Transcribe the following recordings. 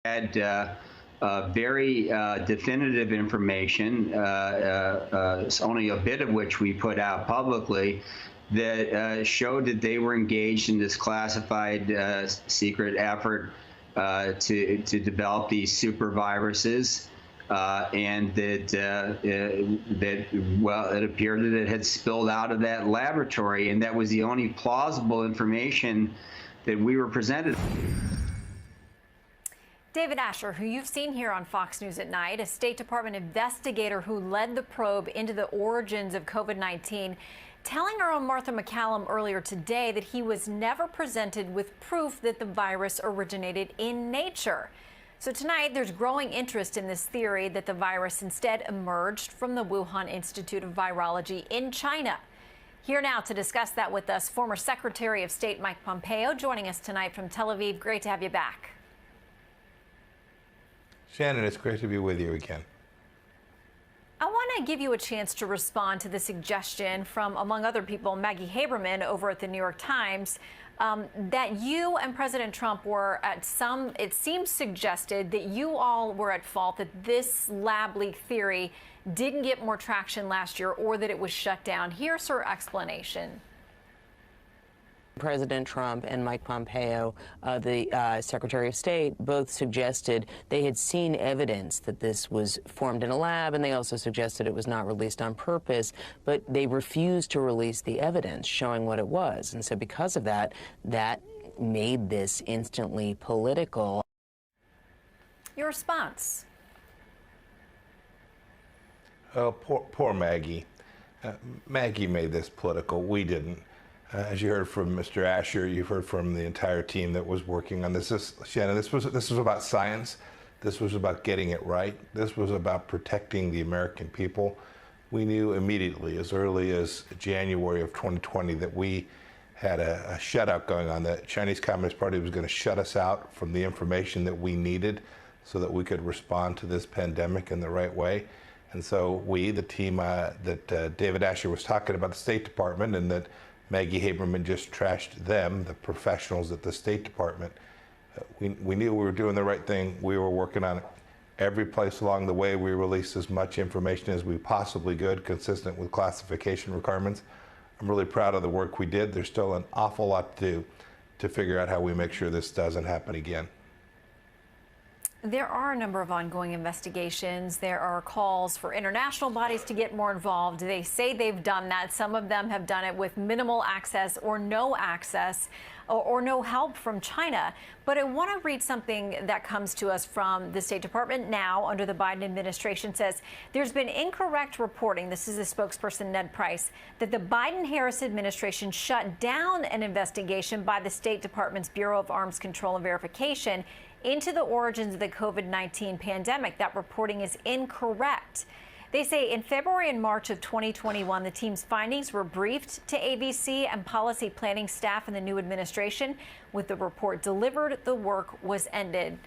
Had very definitive information, only a bit of which we put out publicly, that showed that they were engaged in this classified secret effort to develop these super viruses, and that well, it appeared that it had spilled out of that laboratory, and that was the only plausible information that we were presented. David Asher, who you've seen here on Fox News at Night, a State Department investigator who led the probe into the origins of COVID-19, telling our own Martha McCallum earlier today that he was never presented with proof that the virus originated in nature. So tonight, there's growing interest in this theory that the virus instead emerged from the Wuhan Institute of Virology in China. Here now to discuss that with us, former Secretary of State Mike Pompeo, joining us tonight from Tel Aviv. Great to have you back. Shannon, it's great to be with you again. I want to give you a chance to respond to the suggestion from, among other people, Maggie Haberman over at the New York Times, that you and President Trump were at some, it seems suggested that you all were at fault, that this lab leak theory didn't get more traction last year or that it was shut down. Here's her explanation. President Trump and Mike Pompeo, the Secretary of State, both suggested they had seen evidence that this was formed in a lab, and they also suggested it was not released on purpose, but they refused to release the evidence showing what it was. And so because of that, that made this instantly political. Your response? Oh, poor Maggie. Maggie made this political. We didn't. As you heard from Mr. Asher, you've heard from the entire team that was working on this. Shannon, this was about science. This was about getting it right. This was about protecting the American people. We knew immediately, as early as January of 2020, that we had a shutout going on. The Chinese Communist Party was going to shut us out from the information that we needed so that we could respond to this pandemic in the right way. And so we, the team that David Asher was talking about, the State Department, and that Maggie Haberman just trashed them, the professionals at the State Department. We knew we were doing the right thing. We were working on it. Every place along the way, we released as much information as we possibly could, consistent with classification requirements. I'm really proud of the work we did. There's still an awful lot to do to figure out how we make sure this doesn't happen again. There are a number of ongoing investigations. There are calls for international bodies to get more involved. They say they've done that. Some of them have done it with minimal access or no access or no help from China. But I want to read something that comes to us from the State Department now under the Biden administration. Says there's been incorrect reporting. This is the spokesperson, Ned Price, that the Biden-Harris administration shut down an investigation by the State Department's Bureau of Arms Control and Verification into the origins of the COVID-19 pandemic. That reporting is incorrect. They say in February and March of 2021, the team's findings were briefed to ABC and policy planning staff in the new administration. With the report delivered, the work was ended.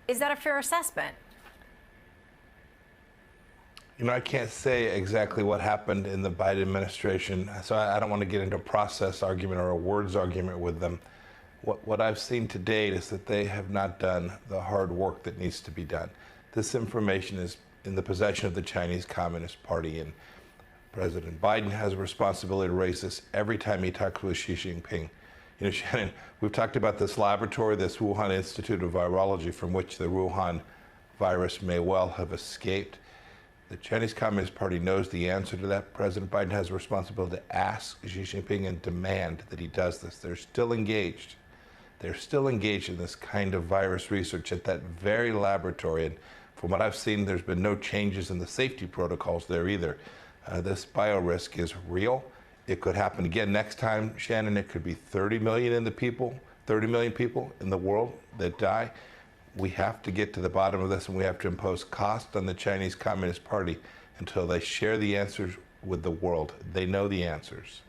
Is that a fair assessment? You know, I can't say exactly what happened in the Biden administration, so I don't want to get into a process argument or a words argument with them. What I've seen to date is that they have not done the hard work that needs to be done. This information is in the possession of the Chinese Communist Party, and President Biden has a responsibility to raise this every time he talks with Xi Jinping. You know, Shannon, we've talked about this laboratory, this Wuhan Institute of Virology, from which the Wuhan virus may well have escaped. The Chinese Communist Party knows the answer to that. President Biden has a responsibility to ask Xi Jinping and demand that he does this. They're still engaged. They're still engaged in this kind of virus research at that very laboratory. And from what I've seen, there's been no changes in the safety protocols there either. This biorisk is real. It could happen again next time, Shannon. It could be 30 million people in the world that die. We have to get to the bottom of this, and we have to impose cost on the Chinese Communist Party until they share the answers with the world. They know the answers.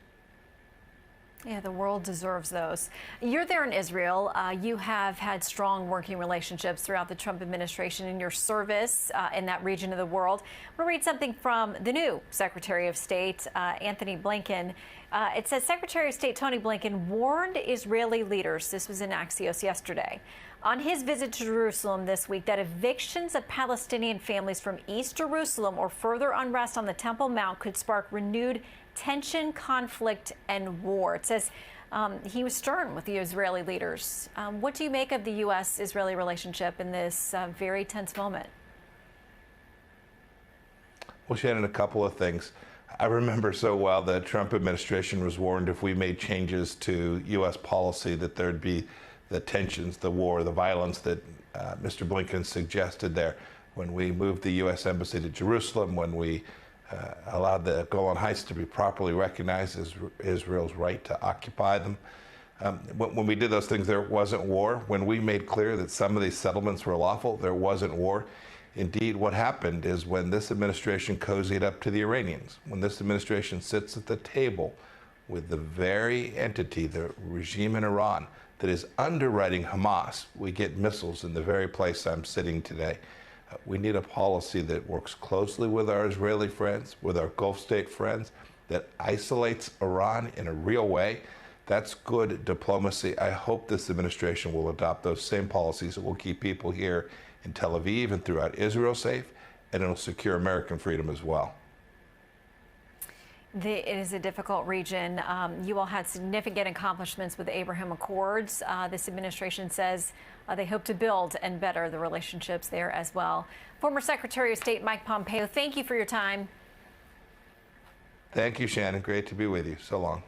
Yeah, the world deserves those. You're there in Israel. You have had strong working relationships throughout the Trump administration in your service in that region of the world. I'm going to read something from the new Secretary of State, Anthony Blinken. It says Secretary of State Tony Blinken warned Israeli leaders, this was in Axios yesterday, on his visit to Jerusalem this week that evictions of Palestinian families from East Jerusalem or further unrest on the Temple Mount could spark renewed tension, conflict, and war. It says he was stern with the Israeli leaders. What do you make of the U.S.-Israeli relationship in this very tense moment? Well, Shannon, a couple of things. I remember so well the Trump administration was warned if we made changes to U.S. policy that there'd be the tensions, the war, the violence that Mr. Blinken suggested there. When we moved the U.S. Embassy to Jerusalem, when we allowed the Golan Heights to be properly recognized as Israel's right to occupy them. When we did those things, there wasn't war. When we made clear that some of these settlements were lawful, there wasn't war. Indeed, what happened is when this administration cozied up to the Iranians, when this administration sits at the table with the very entity, the regime in Iran, that is underwriting Hamas, we get missiles in the very place I'm sitting today. We need a policy that works closely with our Israeli friends, with our Gulf state friends, that isolates Iran in a real way. That's good diplomacy. I hope this administration will adopt those same policies that will keep people here in Tel Aviv and throughout Israel safe, and it'll secure American freedom as well. It is a difficult region. You all had significant accomplishments with the Abraham Accords. This administration says they hope to build and better the relationships there as well. Former Secretary of State Mike Pompeo, thank you for your time. Thank you, Shannon. Great to be with you. So long.